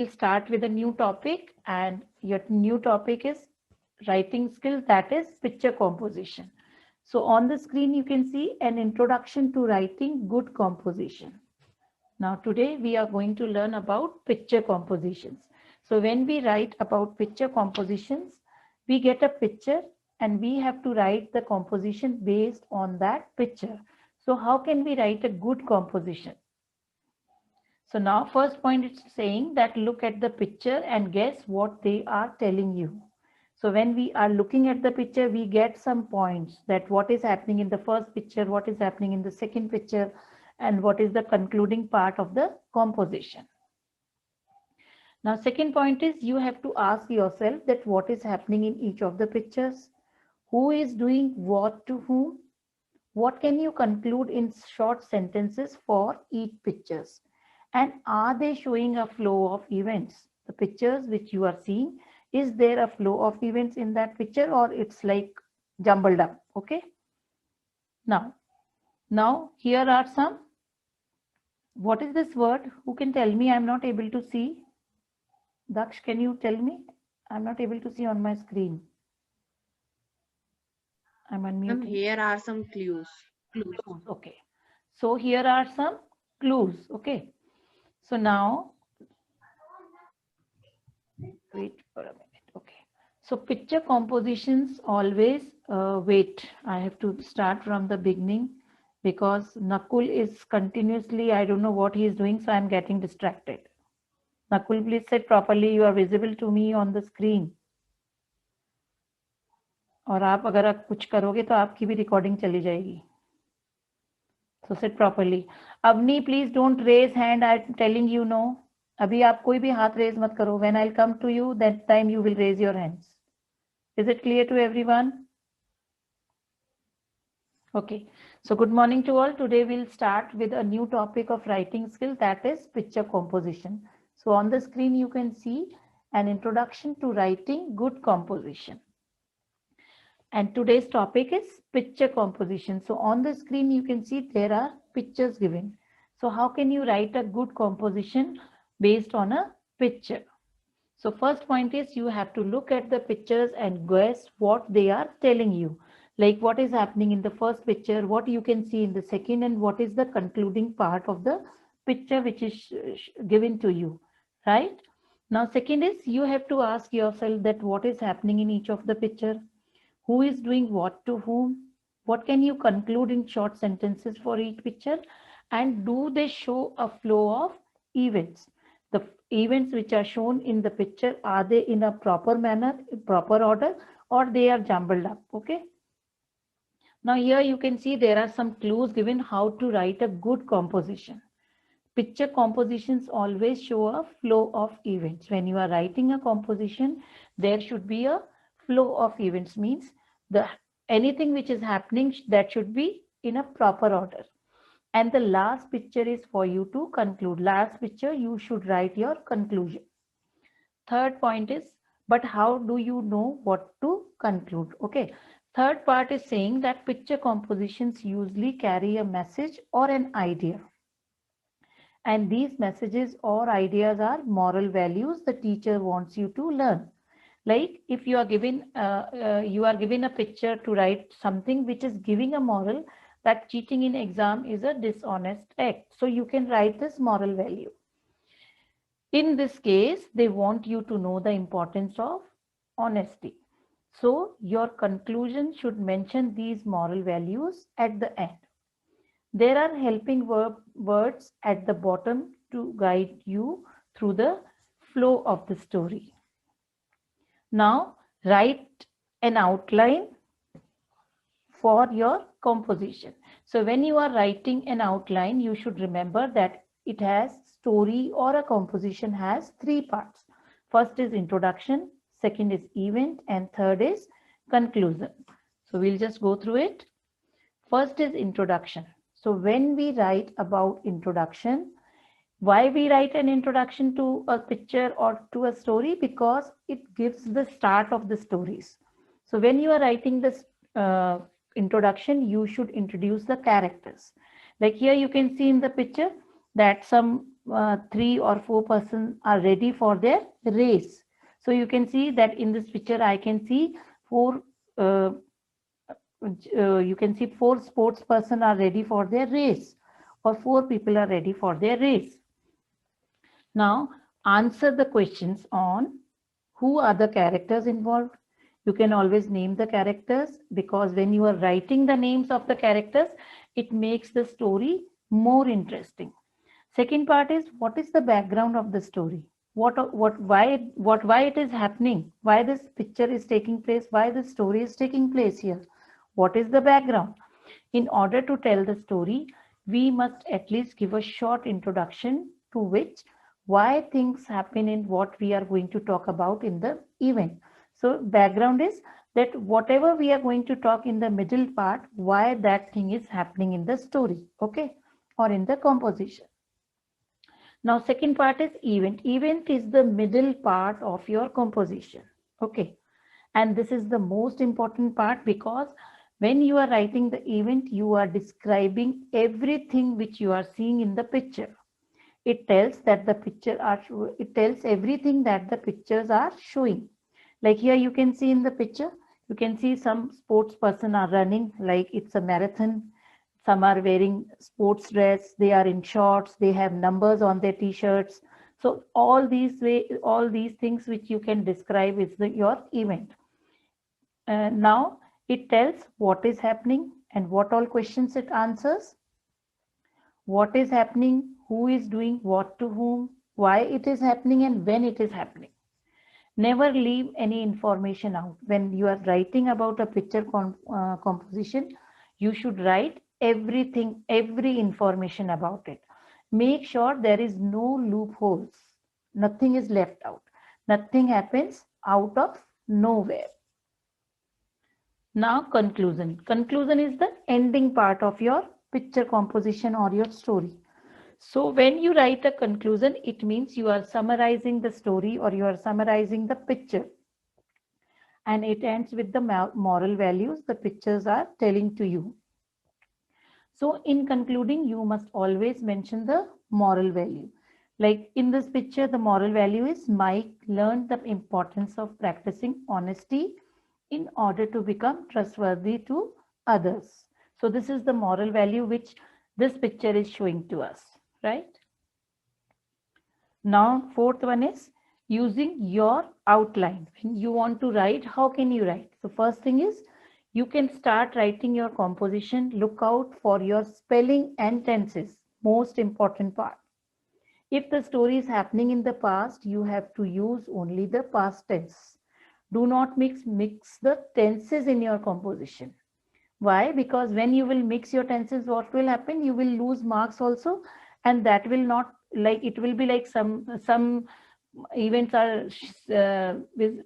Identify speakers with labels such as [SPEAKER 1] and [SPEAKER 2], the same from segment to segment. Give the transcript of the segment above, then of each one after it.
[SPEAKER 1] will start with a new topic, and your new topic is writing skill, that is picture composition. So on the screen you can see an introduction to writing good composition. Now today we are going to learn about picture compositions. So when we write about picture compositions, we get a picture and we have to write the composition based on that picture. So how can we write a good composition? So now first point is saying that look at the picture and guess what they are telling you. So when we are looking at the picture, we get some points that what is happening in the first picture, what is happening in the second picture, and what is the concluding part of the composition. Now second point is you have to ask yourself that what is happening in each of the pictures, who is doing what to whom, what can you conclude in short sentences for each pictures? And are they showing a flow of events? The pictures which you are seeing, is there a flow of events in that picture or it's like jumbled up? Okay. Now here are some. What is this word? Who can tell me? I'm not able to see. Daksh, can you tell me? I'm not able to see on my screen. I'm unmuting.
[SPEAKER 2] Here are some clues.
[SPEAKER 1] Clues. Okay. So here are some clues. Okay. So now, wait for a minute. Okay. So picture compositions always wait. I have to start from the beginning because Nakul is continuously, I don't know what he is doing, so I'm getting distracted. Nakul, please sit properly. You are visible to me on the screen. और आप अगर आप कुछ करोगे तो आपकी भी recording चली जाएगी. So sit properly. Avni, please don't raise hand. I'm telling you no. अभी आप कोई भी हाथ रेज मत करो. When I'll come to you, that time you will raise your hands. Is it clear to everyone? Okay. So good morning to all. Today we'll start with a new topic of writing skill, that is picture composition. So on the screen you can see an introduction to writing good composition. And today's topic is picture composition. So on the screen you can see there are pictures given. So how can you write a good composition based on a picture? So first point is you have to look at the pictures and guess what they are telling you. Like what is happening in the first picture, what you can see in the second, and what is the concluding part of the picture which is given to you, right? Now second is you have to ask yourself that what is happening in each of the picture, who is doing what to whom, what can you conclude in short sentences for each picture, and do they show a flow of events? The events which are shown in the picture, are they in a proper manner, proper order, or they are jumbled up? Okay. Now here you can see there are some clues given how to write a good composition. Picture compositions always show a flow of events. When you are writing a composition, there should be a flow of events, means the anything which is happening that should be in a proper order. And the last picture is for you to conclude. Last picture you should write your conclusion. Third point is, but how do you know what to conclude? Okay. Third part is saying that picture compositions usually carry a message or an idea. And these messages or ideas are moral values the teacher wants you to learn. Like if you are given a picture to write something which is giving a moral that cheating in exam is a dishonest act. So you can write this moral value. In this case, they want you to know the importance of honesty. So your conclusion should mention these moral values at the end. There are helping words at the bottom to guide you through the flow of the story. Now write an outline for your composition. So when you are writing an outline, you should remember that it has story, or a composition has three parts. First is introduction, second is event, and third is conclusion. So we'll just go through it. First is introduction. So when we write about introduction, why we write an introduction to a picture or to a story? Because it gives the start of the stories. So when you are writing this introduction, you should introduce the characters. Like here you can see in the picture that some 3 or 4 persons are ready for their race. So you can see that in this picture I can see four you can see 4 sports person are ready for their race, or 4 people are ready for their race. Now answer the questions on who are the characters involved. You can always name the characters, because when you are writing the names of the characters, it makes the story more interesting. Second part is, what is the background of the story? Why it is happening? Why this picture is taking place? Why the story is taking place here? What is the background? In order to tell the story, we must at least give a short introduction to which why things happen in what we are going to talk about in the event. So background is that whatever we are going to talk in the middle part, why that thing is happening in the story, okay, or in the composition. Now second part is event. Event is the middle part of your composition, okay, and this is the most important part, because when you are writing the event, you are describing everything which you are seeing in the picture. It tells that it tells everything that the pictures are showing. Like here you can see in the picture, you can see some sports person are running like it's a marathon. Some are wearing sports dress, they are in shorts, they have numbers on their t-shirts. So all these things which you can describe is your event. Now it tells what is happening and what all questions it answers. What is happening, who is doing what to whom, why it is happening, and when it is happening. Never leave any information out. When you are writing about a picture composition, you should write everything, every information about it. Make sure there is no loopholes. Nothing is left out. Nothing happens out of nowhere. Now conclusion. Conclusion is the ending part of your picture composition or your story. So when you write a conclusion, it means you are summarizing the story or you are summarizing the picture. And it ends with the moral values the pictures are telling to you. So in concluding, you must always mention the moral value. Like in this picture, the moral value is Mike learned the importance of practicing honesty in order to become trustworthy to others. So this is the moral value which this picture is showing to us, right? Now, fourth one is using your outline. When you want to write, how can you write? So first thing is, you can start writing your composition. Look out for your spelling and tenses. Most important part. If the story is happening in the past, you have to use only the past tense. Do not mix the tenses in your composition. Why? Because when you will mix your tenses, what will happen? You will lose marks also, and that will not, like, it will be like some events are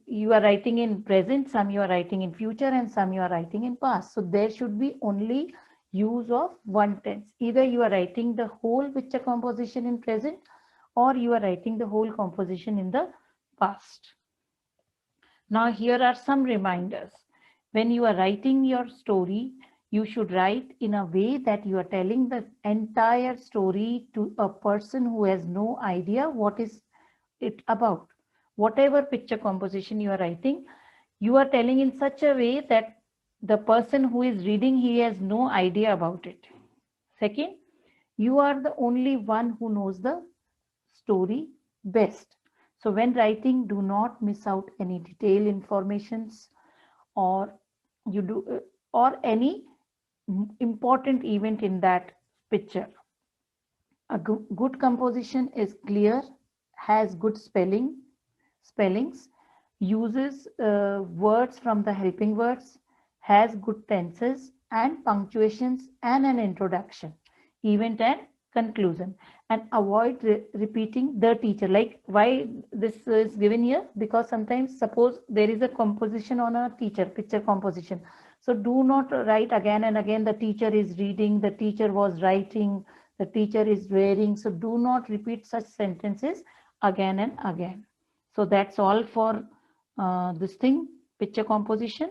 [SPEAKER 1] you are writing in present, some you are writing in future, and some you are writing in past. So there should be only use of one tense. Either you are writing the whole picture composition in present, or you are writing the whole composition in the past. Now here are some reminders. When you are writing your story, you should write in a way that you are telling the entire story to a person who has no idea what is it about. Whatever picture composition you are writing, you are telling in such a way that the person who is reading, he has no idea about it. Second, you are the only one who knows the story best. So when writing, do not miss out any detailed informations or or any important event in that picture. A good composition is clear, has good spellings, uses words from the helping words, has good tenses and punctuations and an introduction, event and conclusion, and avoid repeating the teacher. Like why this is given here? Because sometimes suppose there is a composition on a teacher, picture composition. So do not write again and again, the teacher is reading, the teacher was writing, the teacher is wearing. So do not repeat such sentences again and again. So that's all for this thing, picture composition.